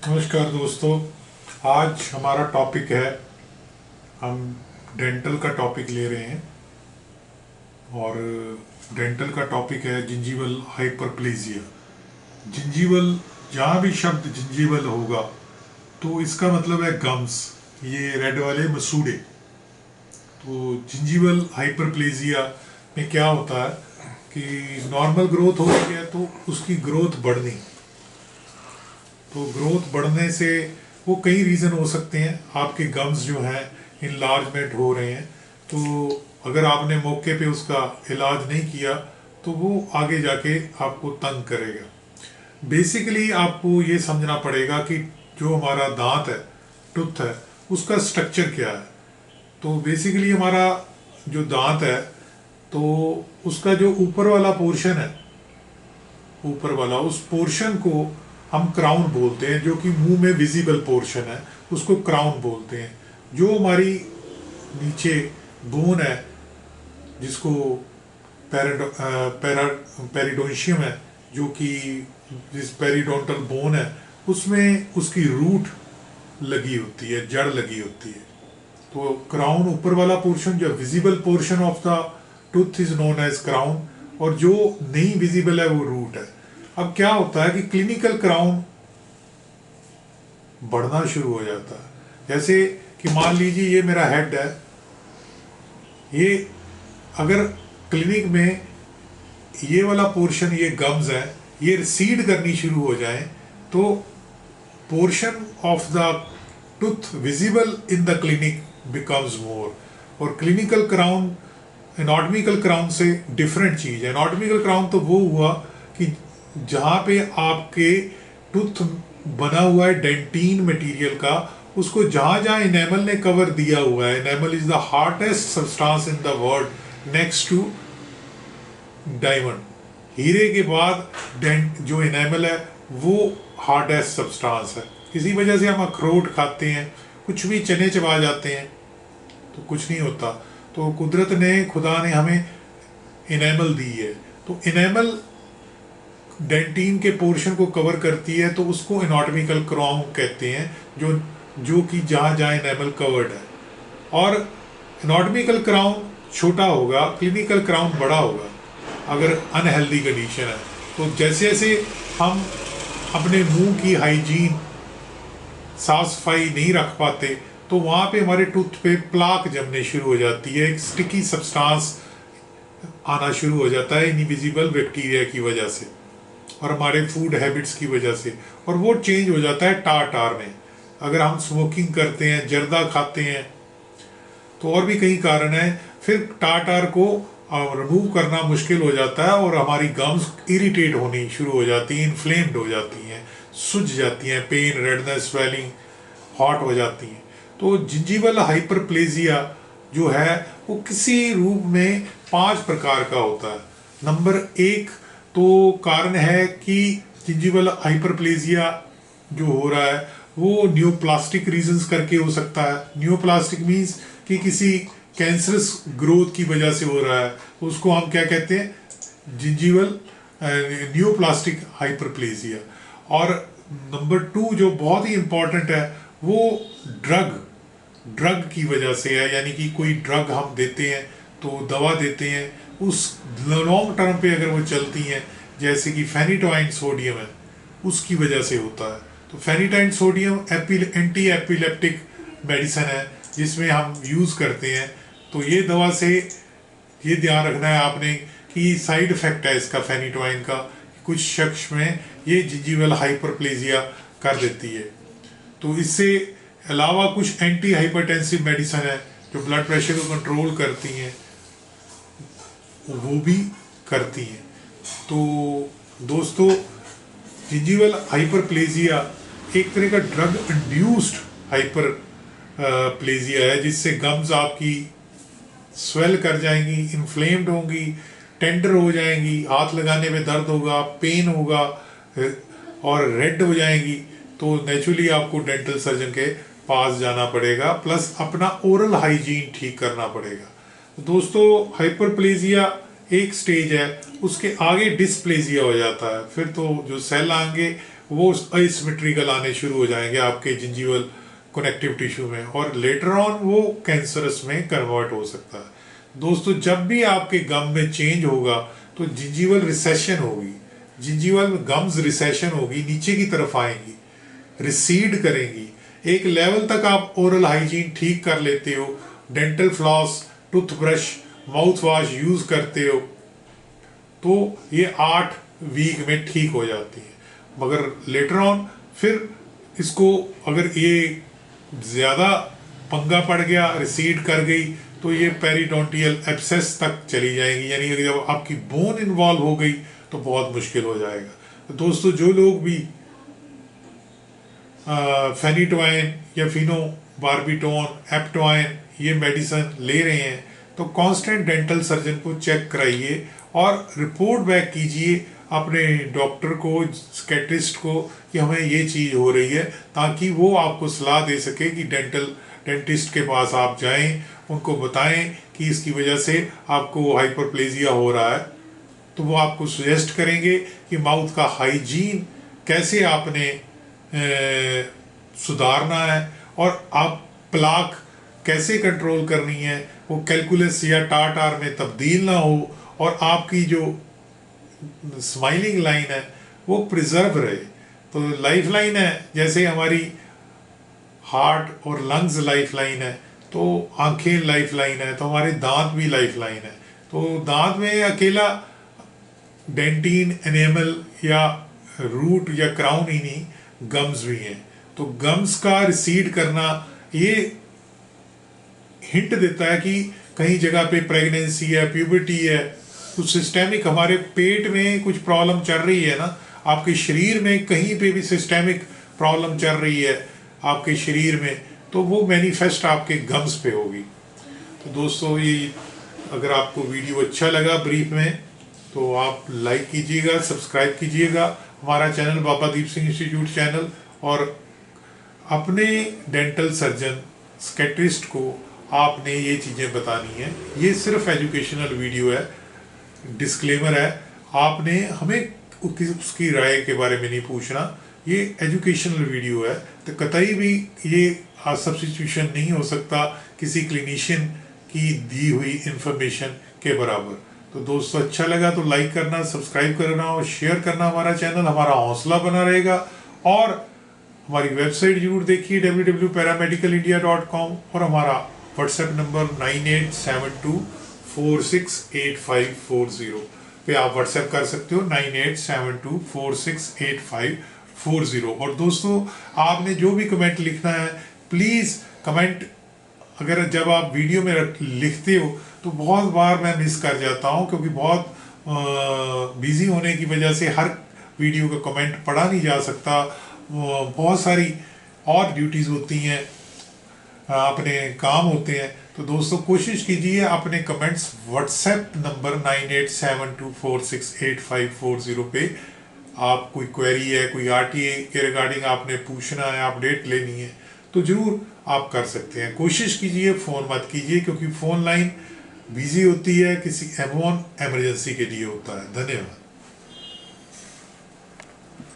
नमस्कार दोस्तों। आज हमारा टॉपिक है, हम डेंटल का टॉपिक ले रहे हैं। और डेंटल का टॉपिक है जिंजीवल हाइपरप्लेजिया। जिंजीवल, जहाँ भी शब्द जिंजीवल होगा तो इसका मतलब है गम्स, ये रेड वाले मसूड़े। तो जिंजीवल हाइपरप्लेजिया में क्या होता है कि नॉर्मल ग्रोथ हो रही है तो उसकी ग्रोथ बढ़नी। तो ग्रोथ बढ़ने से वो कई रीज़न हो सकते हैं। आपके गम्स जो हैं इनलार्जमेंट हो रहे हैं, तो अगर आपने मौके पे उसका इलाज नहीं किया तो वो आगे जाके आपको तंग करेगा। बेसिकली आपको ये समझना पड़ेगा कि जो हमारा दांत है, टूथ है, उसका स्ट्रक्चर क्या है। तो बेसिकली हमारा जो दांत है, तो उसका जो ऊपर वाला पोर्शन है, ऊपर वाला उस पोर्शन को हम क्राउन बोलते हैं। जो कि मुंह में विजिबल पोर्शन है उसको क्राउन बोलते हैं। जो हमारी नीचे बोन है, जिसको पेरिडोन्शियम है, जो कि जिस पेरिडोंटल बोन है उसमें उसकी रूट लगी होती है, जड़ लगी होती है। तो क्राउन ऊपर वाला पोर्शन, जो visible portion of the tooth is known as crown, और जो नहीं विजिबल है वो रूट है। अब क्या होता है कि क्लिनिकल क्राउन बढ़ना शुरू हो जाता है। जैसे कि मान लीजिए ये मेरा हेड है, ये अगर क्लिनिक में ये वाला पोर्शन, ये गम्स है, ये रिसीड करनी शुरू हो जाए तो portion of the tooth visible in the clinic becomes more. और क्लिनिकल क्राउन एनाटॉमिकल क्राउन से डिफरेंट चीज़ है। एनाटॉमिकल क्राउन तो वो हुआ कि जहाँ पे आपके टूथ बना हुआ है डेंटीन मटेरियल का, उसको जहाँ जहाँ इनेमल ने कवर दिया हुआ है, enamel is the hardest substance in the world next to diamond. हीरे के बाद डेंट जो इनेमल है वो हार्डेस्ट सब्सटेंस है। इसी वजह से हम अखरोट खाते हैं, कुछ भी चने चबा जाते हैं तो कुछ नहीं होता। तो कुदरत ने, खुदा ने हमें इनेमल दी है, तो इनेमल डेंटीन के पोर्शन को कवर करती है, तो उसको एनाटॉमिकल क्राउन कहते हैं, जो जो कि जहाँ जहाँ इनेमल कवर्ड है। और एनाटॉमिकल क्राउन छोटा होगा, क्लिनिकल क्राउन बड़ा होगा अगर अनहेल्दी कंडीशन है। तो जैसे जैसे हम अपने मुंह की हाइजीन, साफ सफाई नहीं रख पाते, तो वहाँ पे हमारे टूथ पे प्लाक जमने शुरू हो जाती है, एक स्टिकी सब्सटेंस आना शुरू हो जाता है इनविजिबल बैक्टीरिया की वजह से और हमारे फूड हैबिट्स की वजह से। और वो चेंज हो जाता है टार में। अगर हम स्मोकिंग करते हैं, जर्दा खाते हैं, तो और भी कई कारण हैं, फिर टार को रिमूव करना मुश्किल हो जाता है और हमारी गम्स इरिटेट होनी शुरू हो जाती हैं, इन्फ्लेम्ड हो जाती हैं, सूज जाती हैं, पेन, रेडनेस, स्वेलिंग, हॉट हो जाती हैं। तो जिंजीवल हाइपरप्लेजिया जो है वो किसी रूप में 5 प्रकार का होता है। नंबर 1 तो कारण है कि जिंजीवल हाइपरप्लेजिया जो हो रहा है वो न्यूप्लास्टिक रीजंस करके हो सकता है। न्यूप्लास्टिक मीन्स कि किसी कैंसरस ग्रोथ की वजह से हो रहा है, उसको हम क्या कहते हैं, जिंजीवल न्यूप्लास्टिक हाइपरप्लेजिया। और नंबर 2 जो बहुत ही इंपॉर्टेंट है वो ड्रग की वजह से है। यानी कि कोई ड्रग हम देते हैं, तो दवा देते हैं, उस लॉन्ग टर्म पे अगर वो चलती हैं, जैसे कि फेनिटोइन सोडियम है, उसकी वजह से होता है। तो phenytoin sodium anti epileptic medicine है जिसमें हम यूज़ करते हैं। तो ये दवा से ये ध्यान रखना है आपने कि साइड इफेक्ट है इसका, फेनिटोइन का, कुछ शख्स में ये जिंजीवल हाइपरप्लेजिया कर देती है। तो इससे अलावा कुछ एंटी हाइपरटेंसिव मेडिसिन है जो ब्लड प्रेशर को कंट्रोल करती हैं, वो भी करती हैं। तो दोस्तों, जिंजीवल हाइपरप्लेजिया एक तरह का ड्रग इंड्यूस्ड हाइपर प्लेजिया है, जिससे गम्स आपकी स्वेल कर जाएंगी, इन्फ्लेम्ड होंगी, टेंडर हो जाएंगी, हाथ लगाने में दर्द होगा, पेन होगा और रेड हो जाएंगी। तो नेचुरली आपको डेंटल सर्जन के पास जाना पड़ेगा, प्लस अपना ओरल हाइजीन ठीक करना पड़ेगा। तो दोस्तों, हाइपरप्लेजिया एक स्टेज है, उसके आगे डिस्प्लेजिया हो जाता है। फिर तो जो सेल आएंगे वो असिमेट्रिकल आने शुरू हो जाएंगे आपके जिंजीवल कनेक्टिव टिश्यू में, और लेटर ऑन वो कैंसरस में कन्वर्ट हो सकता है। दोस्तों जब भी आपके गम में चेंज होगा तो जिंजीवल रिसेशन होगी, जिंजीवल गम्स रिसेशन होगी, नीचे की तरफ आएंगी, रिसीड करेंगी। एक लेवल तक आप ओरल हाइजीन ठीक कर लेते हो, dental floss, toothbrush, mouth wash use करते हो, तो ये 8 वीक में ठीक हो जाती है। मगर लेटर ऑन फिर इसको अगर ये ज़्यादा पंगा पड़ गया, रिसीड कर गई, तो ये पेरिडोंटियल एब्सेस तक चली जाएगी, यानी कि जब आपकी बोन इन्वॉल्व हो गई तो बहुत मुश्किल हो जाएगा। तो दोस्तों जो लोग भी फेनिटोइन या फिनोबार्बिटोन, एप्टोइन ये मेडिसिन ले रहे हैं तो कांस्टेंट डेंटल सर्जन को चेक कराइए और रिपोर्ट बैक कीजिए अपने डॉक्टर को, स्केट्रिस्ट को, कि हमें ये चीज़ हो रही है, ताकि वो आपको सलाह दे सके कि डेंटिस्ट के पास आप जाएं, उनको बताएं कि इसकी वजह से आपको हाइपरप्लेजिया हो रहा है, तो वो आपको सजेस्ट करेंगे कि माउथ का हाइजीन कैसे आपने सुधारना है और आप प्लाक कैसे कंट्रोल करनी है, वो कैलकुलस या टाटार में तब्दील ना हो और आपकी जो स्माइलिंग लाइन है वो प्रिजर्व रहे। तो लाइफ लाइन है, जैसे हमारी हार्ट और लंग्स लाइफ लाइन है, तो आंखें लाइफ लाइन है, तो हमारे दांत भी लाइफ लाइन है। तो दांत में अकेला डेंटिन, एनेमल या रूट या क्राउन ही नहीं, गम्स भी हैं। तो गम्स का रिसीड करना ये हिंट देता है कि कहीं जगह पे प्रेगनेंसी है, प्यूबर्टी है, कुछ सिस्टेमिक हमारे पेट में कुछ प्रॉब्लम चल रही है ना, आपके शरीर में कहीं पे भी सिस्टेमिक प्रॉब्लम चल रही है आपके शरीर में, तो वो मैनिफेस्ट आपके गम्स पे होगी। तो दोस्तों ये अगर आपको वीडियो अच्छा लगा ब्रीफ में, तो आप लाइक कीजिएगा, सब्सक्राइब कीजिएगा हमारा channel Baba Deep Singh institute channel, और अपने डेंटल सर्जन, स्केट्रिस्ट को आपने ये चीज़ें बतानी है। ये सिर्फ एजुकेशनल वीडियो है, डिस्क्लेमर है, आपने हमें उसकी राय के बारे में नहीं पूछना, ये एजुकेशनल वीडियो है, तो कतई भी ये सब्स्टिट्यूशन नहीं हो सकता किसी क्लिनिशियन की दी हुई इंफॉर्मेशन के बराबर। तो दोस्तों अच्छा लगा तो लाइक करना, सब्सक्राइब करना और शेयर करना हमारा चैनल, हमारा हौसला बना रहेगा। और हमारी वेबसाइट जरूर देखिए www.paramedicalindia.com और हमारा व्हाट्सएप नंबर 9872468540 पे आप व्हाट्सएप कर सकते हो, 9872468540। और दोस्तों आपने जो भी कमेंट लिखना है प्लीज़ कमेंट, अगर जब आप वीडियो में लिखते हो तो बहुत बार मैं मिस कर जाता हूँ, क्योंकि बहुत बिजी होने की वजह से हर वीडियो का कमेंट पढ़ा नहीं जा सकता, बहुत सारी और ड्यूटीज़ होती हैं, अपने काम होते हैं। तो दोस्तों कोशिश कीजिए अपने कमेंट्स व्हाट्सएप नंबर 9872468540 पे, आप कोई क्वेरी है, कोई आरटीए के रिगार्डिंग आपने पूछना है, अपडेट लेनी है, तो ज़रूर आप कर सकते हैं। कोशिश कीजिए, फ़ोन मत कीजिए, क्योंकि फ़ोन लाइन बिजी होती है, किसी एमरजेंसी के लिए होता है। धन्यवाद।